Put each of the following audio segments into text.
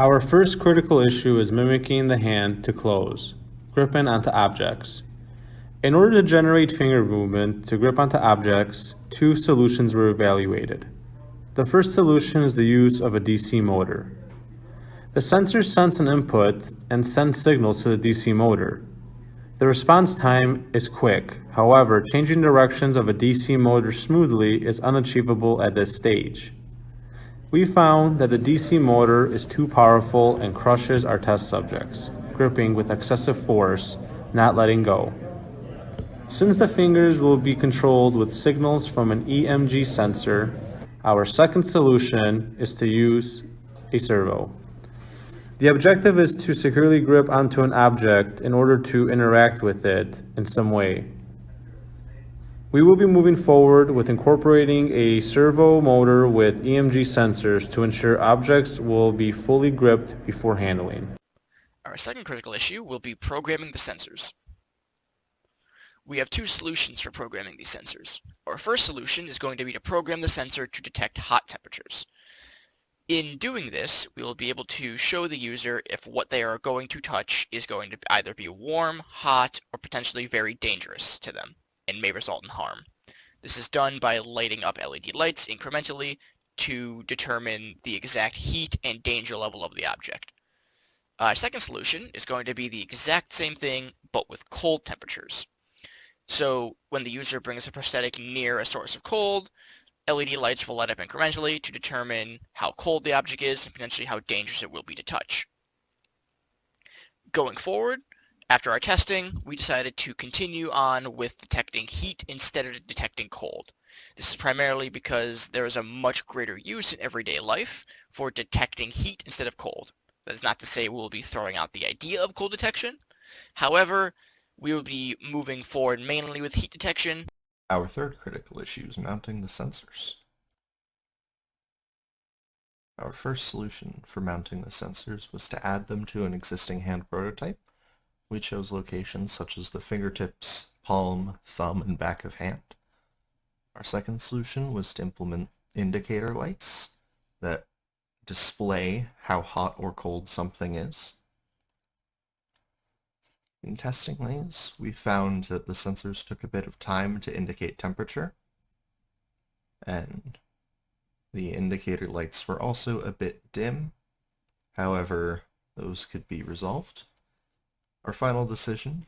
Our first critical issue is mimicking the hand to close, gripping onto objects. In order to generate finger movement to grip onto objects, two solutions were evaluated. The first solution is the use of a DC motor. The sensor sense an input and sends signals to the DC motor. The response time is quick. However, changing directions of a DC motor smoothly is unachievable at this stage. We found that the DC motor is too powerful and crushes our test subjects, gripping with excessive force, not letting go. Since the fingers will be controlled with signals from an EMG sensor, our second solution is to use a servo. The objective is to securely grip onto an object in order to interact with it in some way. We will be moving forward with incorporating a servo motor with EMG sensors to ensure objects will be fully gripped before handling. Our second critical issue will be programming the sensors. We have two solutions for programming these sensors. Our first solution is going to be to program the sensor to detect hot temperatures. In doing this, we will be able to show the user if what they are going to touch is going to either be warm, hot, or potentially very dangerous to them, and may result in harm. This is done by lighting up LED lights incrementally to determine the exact heat and danger level of the object. Our second solution is going to be the exact same thing, but with cold temperatures. So when the user brings a prosthetic near a source of cold, LED lights will light up incrementally to determine how cold the object is and potentially how dangerous it will be to touch. Going forward, after our testing, we decided to continue on with detecting heat instead of detecting cold. This is primarily because there is a much greater use in everyday life for detecting heat instead of cold. That is not to say we will be throwing out the idea of cold detection. However, we will be moving forward mainly with heat detection. Our third critical issue is mounting the sensors. Our first solution for mounting the sensors was to add them to an existing hand prototype. We chose locations such as the fingertips, palm, thumb, and back of hand. Our second solution was to implement indicator lights that display how hot or cold something is. In testing these, we found that the sensors took a bit of time to indicate temperature, and the indicator lights were also a bit dim. However, those could be resolved. Our final decision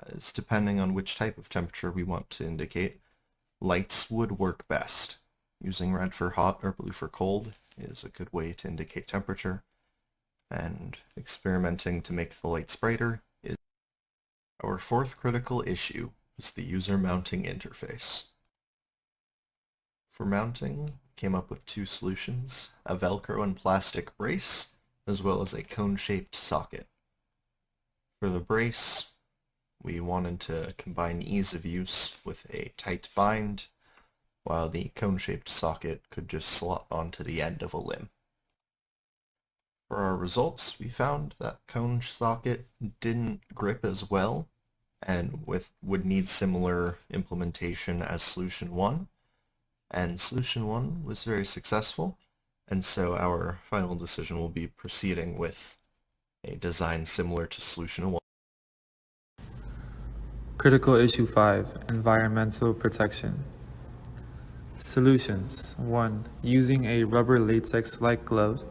is, depending on which type of temperature we want to indicate, lights would work best. Using red for hot or blue for cold is a good way to indicate temperature, and experimenting to make the lights brighter is. Our fourth critical issue is the user mounting interface. For mounting, we came up with two solutions, a Velcro and plastic brace, as well as a cone-shaped socket. For the brace, we wanted to combine ease of use with a tight bind, while the cone-shaped socket could just slot onto the end of a limb. For our results, we found that cone socket didn't grip as well, and would need similar implementation as Solution 1. And Solution 1 was very successful, and so our final decision will be proceeding with a design similar to Solution 1. Critical Issue 5, Environmental Protection. Solutions. 1. Using a rubber latex-like glove.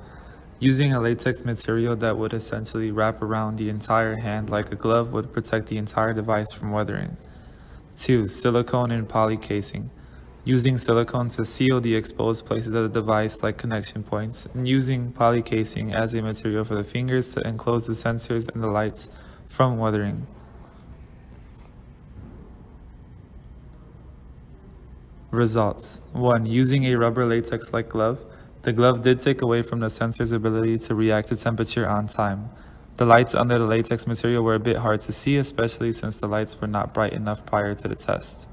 Using a latex material that would essentially wrap around the entire hand like a glove would protect the entire device from weathering. 2. Silicone and poly casing. Using silicone to seal the exposed places of the device like connection points, and using poly casing as a material for the fingers to enclose the sensors and the lights from weathering. Results. 1. Using a rubber latex-like glove. The glove did take away from the sensor's ability to react to temperature on time. The lights under the latex material were a bit hard to see, especially since the lights were not bright enough prior to the test.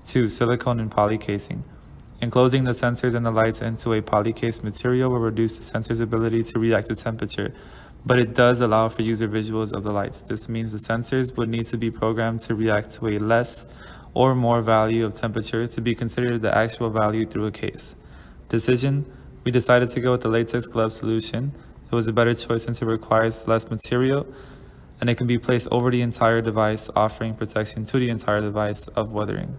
2. Silicone and poly casing. Enclosing the sensors and the lights into a polycase material will reduce the sensor's ability to react to temperature, but it does allow for user visuals of the lights. This means the sensors would need to be programmed to react to a less or more value of temperature to be considered the actual value through a case. Decision. We decided to go with the latex glove solution. It was a better choice since it requires less material and it can be placed over the entire device, offering protection to the entire device of weathering.